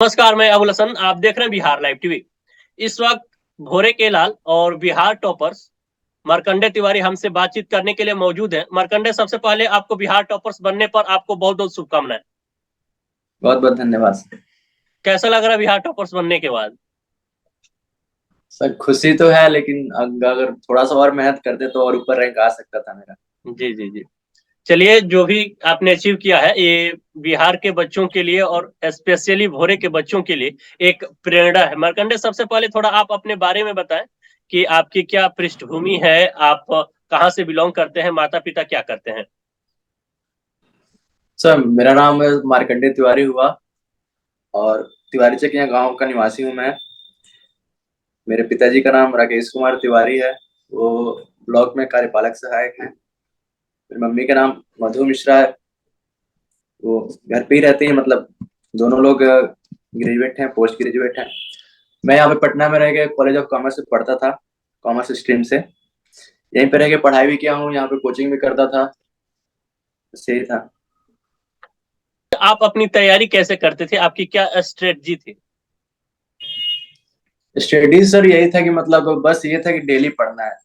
नमस्कार, मैं अबुल हसन। आप देख रहे हैं बिहार लाइव टीवी। इस वक्त भोरे के लाल और बिहार टॉपर्स मार्कंडे तिवारी हमसे बातचीत करने के लिए मौजूद हैं। मार्कंडे, सबसे पहले आपको बिहार टॉपर्स बनने पर आपको बहुत बहुत शुभकामनाएं। बहुत बहुत धन्यवाद। कैसा लग रहा है बिहार टॉपर्स बनने के बाद? सर खुशी तो है, लेकिन अगर थोड़ा सा और मेहनत करते तो और ऊपर रैंक आ सकता था मेरा। जी जी जी। चलिए, जो भी आपने अचीव किया है ये बिहार के बच्चों के लिए और स्पेशली भोरे के बच्चों के लिए एक प्रेरणा है। मार्कंडे, सबसे पहले थोड़ा आप अपने बारे में बताएं कि आपकी क्या पृष्ठभूमि है, आप कहाँ से बिलोंग करते हैं, माता पिता क्या करते हैं? सर मेरा नाम मार्कंडे तिवारी हुआ और तिवारी चकिया गांव का निवासी हूं मैं। मेरे पिताजी का नाम राकेश कुमार तिवारी है। वो ब्लॉक में कार्यपालक सहायक हैं। मेरी मम्मी का नाम मधु मिश्रा है। वो घर पे ही रहती हैं, मतलब दोनों लोग ग्रेजुएट हैं, पोस्ट ग्रेजुएट हैं। मैं यहाँ पे पटना में रह के कॉलेज ऑफ कॉमर्स से पढ़ता था, कॉमर्स स्ट्रीम से। यहीं पे रह के पढ़ाई भी किया हूँ, यहाँ पे कोचिंग भी करता था। सही था। आप अपनी तैयारी कैसे करते थे, आपकी क्या स्ट्रेटजी थी? स्टडी सर यही था कि मतलब बस ये था कि डेली पढ़ना है।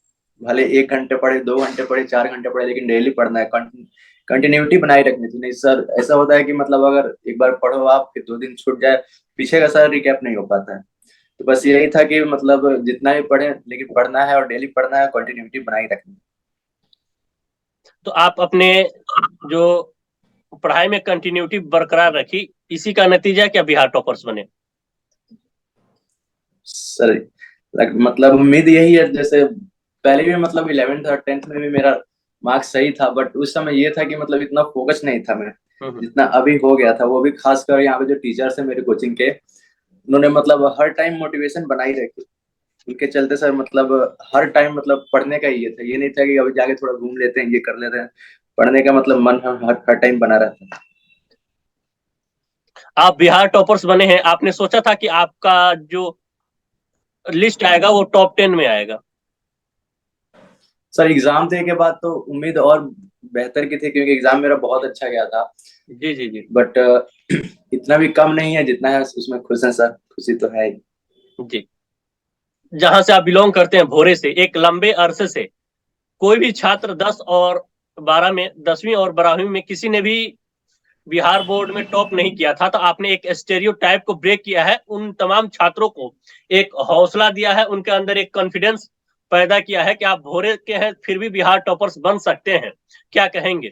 भले 1 घंटे पढ़े, 2 घंटे पढ़े, 4 घंटे पढ़े, लेकिन डेली पढ़ना है। कंटिन्यूटी बनाए रखनी थी। नहीं सर, ऐसा होता है कि मतलब अगर एक बार पढ़ो आप, फिर 2 दिन छूट जाए, पीछे का सारा रिकैप नहीं हो पाता है। तो बस यही था कि मतलब जितना भी पढ़े, लेकिन पढ़ना है और डेली पढ़ना है, कंटिन्यूटी बनाई रखनी है। तो आप अपने जो पढ़ाई में कंटिन्यूटी बरकरार रखी, इसी का नतीजा क्या बिहार टॉपर्स बने? सर मतलब उम्मीद यही है, जैसे पहले भी मतलब 11th और 10th में भी मेरा मार्क्स सही था, बट उस समय ये था कि मतलब इतना फोकस नहीं था मैं, हम्म। जितना अभी हो गया था। वो भी खासकर यहाँ पे जो टीचर्स है मेरे कोचिंग के, उन्होंने मतलब हर टाइम मोटिवेशन बनाई रखी। उनके चलते सर मतलब हर टाइम मतलब पढ़ने का ही ये था। ये नहीं था कि अभी जाके थोड़ा घूम लेते हैं, ये कर लेते हैं। पढ़ने का मतलब मन हर टाइम बना रहता है। आप बिहार टॉपर्स बने हैं, आपने सोचा था कि आपका जो लिस्ट आएगा वो टॉप 10 में आएगा? सर एग्जाम देने के बाद तो उम्मीद और बेहतर की थी, क्योंकि एग्जाम मेरा बहुत अच्छा गया था। जी जी जी। बट इतना भी कम नहीं है जितना है, उसमें खुश है सर, खुशी तो है ही। जी। जहां से आप बिलोंग करते हैं, भोरे से, एक लंबे अरसे से कोई भी छात्र 10 और 12 में, 10वीं और 12वीं में किसी ने भी बिहार बोर्ड में टॉप नहीं किया था, तो आपने एक स्टेरियोटाइप को ब्रेक किया है, उन तमाम छात्रों को एक हौसला दिया है, उनके अंदर एक कॉन्फिडेंस पैदा किया है कि आप भोरे के हैं फिर भी बिहार टॉपर्स बन सकते हैं। क्या कहेंगे?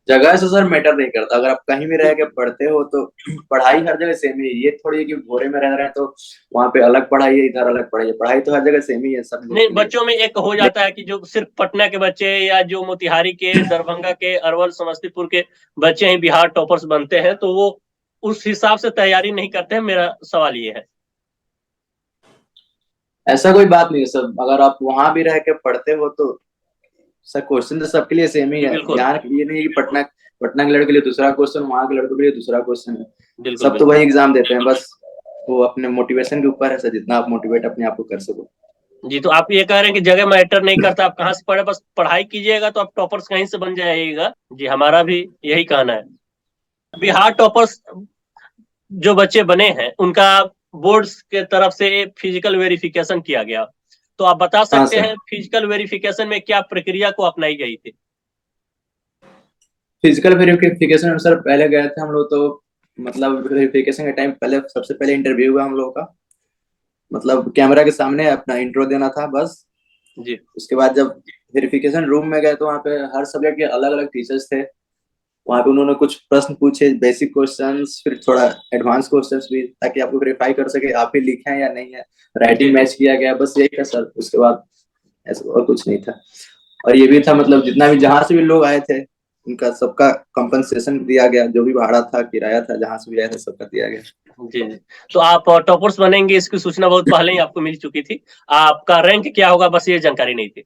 जगह से सर मैटर नहीं करता। अगर आप कहीं भी रह के पढ़ते हो तो पढ़ाई हर जगह सेम ही है। ये थोड़ी है कि भोरे में रह रहे हैं तो वहां पे अलग पढ़ाई है, इधर अलग पढ़ाई है। पढ़ाई तो हर जगह सेम ही है सब लोग नहीं, के लिए। बच्चों में एक हो जाता है कि जो सिर्फ पटना के बच्चे या जो मोतिहारी के, दरभंगा के, अरवल, समस्तीपुर के बच्चे ही बिहार टॉपर्स बनते हैं, तो वो उस हिसाब से तैयारी नहीं करते हैं। मेरा सवाल ये है। ऐसा कोई बात नहीं है सर। अगर आप वहां भी रह के पढ़ते हो तो सर क्वेश्चन तो सबके लिए सेम ही जी है। बिल्कुल। यहाँ ये नहीं है कि पटना पटना के लड़के के लिए दूसरा क्वेश्चन, वहां के लड़कों के लिए दूसरा क्वेश्चन है। बिल्कुल सब तो बिल्कुल। वही एग्जाम देते हैं। बस वो अपने मोटिवेशन के ऊपर है सर, जितना आप मोटिवेट अपने आप को कर सको। जी, तो आप ये कह रहे हैं कि जगह मैटर नहीं करता, आप कहाँ से पढ़े, बस पढ़ाई कीजिएगा तो आप टॉपर्स कहीं से बन जाइएगा। जी, हमारा भी यही कहना है। बिहार टॉपर्स जो बच्चे बने हैं उनका बोर्ड्स के तरफ से फिजिकल वेरिफिकेशन किया गया, तो आप बता हाँ सकते सर। हैं फिजिकल वेरिफिकेशन में क्या प्रक्रिया को अपनाई गई थी? फिजिकल वेरिफिकेशन सर पहले गए थे हम लोग तो, मतलब वेरिफिकेशन के टाइम पहले सबसे पहले इंटरव्यू हुआ हम लोगों का। मतलब कैमरा के सामने अपना इंट्रो देना था बस। जी उसके बाद जब वेरिफिकेशन रूम में गए तो वहाँ पे हर सब्जेक्ट के अलग अलग टीचर्स थे। वहाँ पे उन्होंने कुछ प्रश्न पूछे, बेसिक क्वेश्चंस, फिर थोड़ा एडवांस क्वेश्चंस भी, ताकि आपको वेरीफाई कर सके आप ही लिखे हैं या नहीं है। जी राइटिंग जी। मैच किया गया, बस यही था सर। उसके बाद ऐसा और कुछ नहीं था। और ये भी था मतलब जितना भी जहां से भी लोग आए थे, उनका सबका कंपनसेशन दिया गया। जो भी भाड़ा था, किराया था, जहां से भी आए थे सबका दिया गया। जी जी। तो आप टॉपर्स बनेंगे इसकी सूचना बहुत पहले ही आपको मिल चुकी थी, आपका रैंक क्या होगा बस ये जानकारी नहीं थी?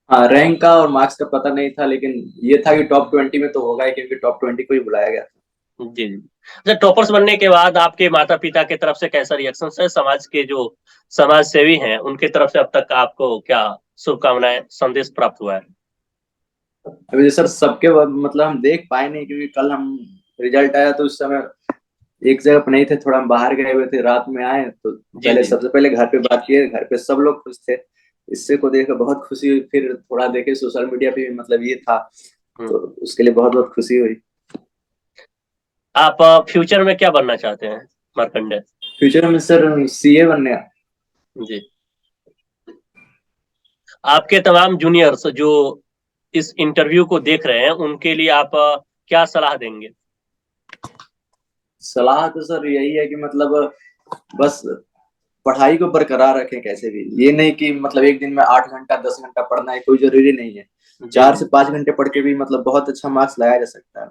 हाँ, रैंक का और मार्क्स का पता नहीं था, लेकिन ये था कि टॉप 20 में तो होगा ही, क्योंकि टॉप 20 को ही बुलाया गया था। जी जी। अच्छा, टॉपर्स बनने के बाद आपके माता पिता की तरफ से कैसा रिएक्शन है, समाज के जो समाज सेवी हैं उनके तरफ से अब तक आपको क्या शुभकामनाएं, संदेश प्राप्त हुआ है? अभी सर सबके मतलब हम देख पाए नहीं, क्योंकि कल हम रिजल्ट आया तो उस समय एक जगह पर नहीं थे, थोड़ा हम बाहर गए हुए थे, रात में आए तो पहले जी। सबसे पहले घर पे बात किए, घर पे सब लोग खुश थे। इससे को देखकर बहुत खुशी हुई, फिर थोड़ा देखे सोशल मीडिया पे भी मतलब ये था, तो उसके लिए बहुत बहुत खुशी हुई। आप फ्यूचर में क्या बनना चाहते हैं मार्कंडे? फ्यूचर में सर सीए बनने। जी। आपके तमाम जूनियर्स जो इस इंटरव्यू को देख रहे हैं उनके लिए आप क्या सलाह देंगे? सलाह तो सर यही है कि मतलब बस पढ़ाई को बरकरार रखें कैसे भी। ये नहीं कि मतलब एक दिन में 8 घंटा 10 घंटा पढ़ना है, कोई जरूरी नहीं है। जी 4 से 5 घंटे पढ़ के भी मतलब बहुत अच्छा मार्क्स लाया जा सकता है।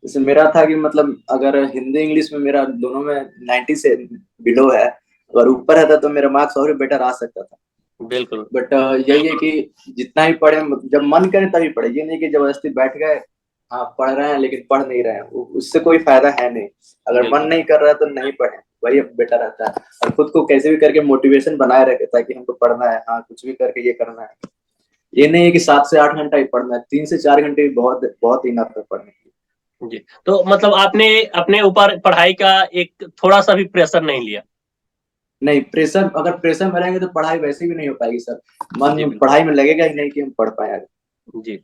जैसे मेरा था कि मतलब अगर हिंदी इंग्लिश में मेरा दोनों में 90 से बिलो है, अगर ऊपर रहता तो मेरा मार्क्स और भी बेटर आ सकता था। बिल्कुल। बट यही है कि जितना ही पढ़े, जब मन करे तभी पढ़े। ये नहीं कि जबरदस्ती बैठ गए, हाँ पढ़ रहे हैं लेकिन पढ़ नहीं रहे हैं, उससे कोई फायदा है नहीं। अगर मन बिल्कुल। नहीं कर रहा है तो नहीं पढ़े, वही बेटर रहता है। और खुद को कैसे भी करके मोटिवेशन बनाए रखे ताकि हमको पढ़ना है, हाँ कुछ भी करके ये करना है। ये नहीं है कि 7 से 8 घंटा ही पढ़ना है, 3 से 4 घंटे भी बहुत बहुत इनफ है पढ़ने के लिए। जी, तो मतलब आपने अपने ऊपर पढ़ाई का एक थोड़ा सा भी प्रेशर नहीं लिया? नहीं प्रेशर, अगर प्रेशर में रहेंगे तो पढ़ाई वैसे भी नहीं हो पाएगी सर। जी मन बिल्कुल। पढ़ाई में लगेगा ही नहीं कि हम पढ़ पाए। जी।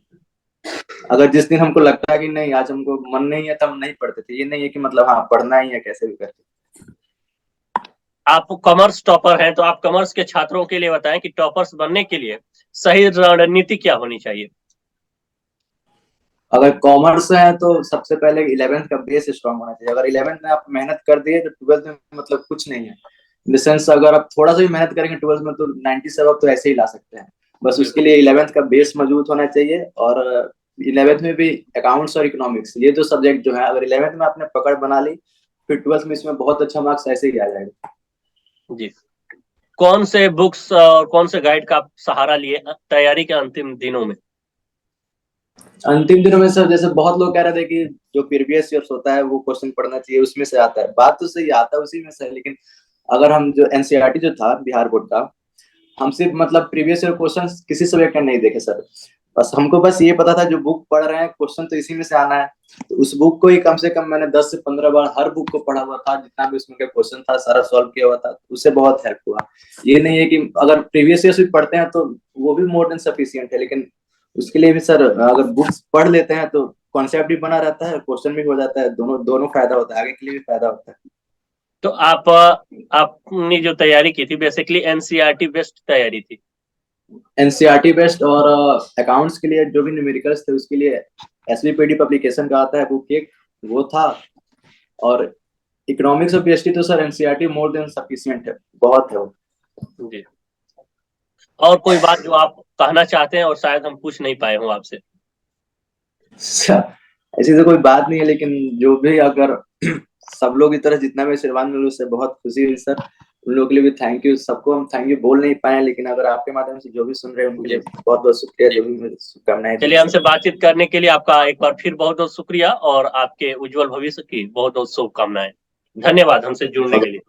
अगर जिस दिन हमको लगता है कि नहीं आज हमको मन नहीं है, तब हम नहीं पढ़ते थे। ये नहीं है कि मतलब हाँ पढ़ना ही है कैसे भी करके। आप कॉमर्स टॉपर हैं तो आप कॉमर्स के छात्रों के लिए बताएं कि टॉपर्स बनने के लिए सही रणनीति क्या होनी चाहिए? अगर कॉमर्स है तो सबसे पहले 11th का बेस स्ट्रांग होना चाहिए। अगर 11th में आप मेहनत कर दिए तो 12th में मतलब कुछ नहीं है। इन द सेंस अगर आप थोड़ा सा भी मेहनत करेंगे 12th में तो 97 तो ऐसे ही ला सकते हैं। बस उसके बिल्कुल। लिए 11th का बेस मजबूत होना चाहिए। और 11th में भी अकाउंट्स और इकोनॉमिक्स, ये दो सब्जेक्ट जो है, अगर 11th में आपने पकड़ बना ली, फिर 12th में इसमें बहुत अच्छा मार्क्स ऐसे ही आ जाएगा। जी। कौन से बुक्स और कौन से गाइड का आप सहारा लिए तैयारी के अंतिम दिनों में? अंतिम दिनों में सर जैसे बहुत लोग कह रहे थे कि जो प्रीवियस ईयर्स होता है वो क्वेश्चन पढ़ना चाहिए, उसमें से आता है। बात तो सही, आता है उसी में से है, लेकिन अगर हम जो एनसीईआरटी जो था बिहार बोर्ड का, हम सिर्फ मतलब प्रीवियस ईयर क्वेश्चन किसी सब्जेक्ट का नहीं देखे सर। बस हमको बस ये पता था जो बुक पढ़ रहे हैं क्वेश्चन तो इसी में से आना है। तो उस बुक को ही कम से कम मैंने 10 से 15 बार हर बुक को पढ़ा हुआ था, जितना भी उसमें का क्वेश्चन था सारा सॉल्व किया हुआ था, उससे बहुत हेल्प हुआ। ये नहीं है कि अगर प्रीवियस ईयर भी पढ़ते हैं तो वो भी मोर देन सफिशियंट है, लेकिन उसके लिए भी सर अगर बुक्स पढ़ लेते हैं तो कॉन्सेप्ट भी बना रहता है, क्वेश्चन भी हो जाता है, दोनों दोनों फायदा होता है, आगे के लिए भी फायदा होता है। तो आपने जो तैयारी की थी बेसिकली एनसीईआरटी बेस्ड तैयारी थी? एनसीईआरटी बेस्ड, और अकाउंट्स के लिए जो भी न्यूमेरिकल्स थे उसके लिए एसवीपीडी पब्लिकेशन का आता है बुक एक, वो था। और इकोनॉमिक्स और पीएचडी तो sir NCERT more than sufficient है, बहुत है वो। जी। और कोई बात जो आप कहना चाहते हैं और शायद हम पूछ नहीं पाए हों आपसे? अच्छा, ऐसी तो कोई बात नहीं है, लेकिन जो भी अगर सब लोग की तरह जितना भी आशीर्वाद मिले उससे बहुत खुशी हुई सर। उन लोगों के लिए भी थैंक यू। सबको हम थैंक यू बोल नहीं पाए, लेकिन अगर आपके माध्यम से जो भी सुन रहे हैं उनके लिए जी। बहुत बहुत शुक्रिया, जी। जो भी मेरी शुभकामनाएं दी चलिए, हैं हमसे सर। बातचीत करने के लिए आपका एक बार फिर बहुत बहुत शुक्रिया और आपके उज्जवल भविष्य की बहुत बहुत शुभकामनाएं। धन्यवाद हमसे जुड़ने के लिए।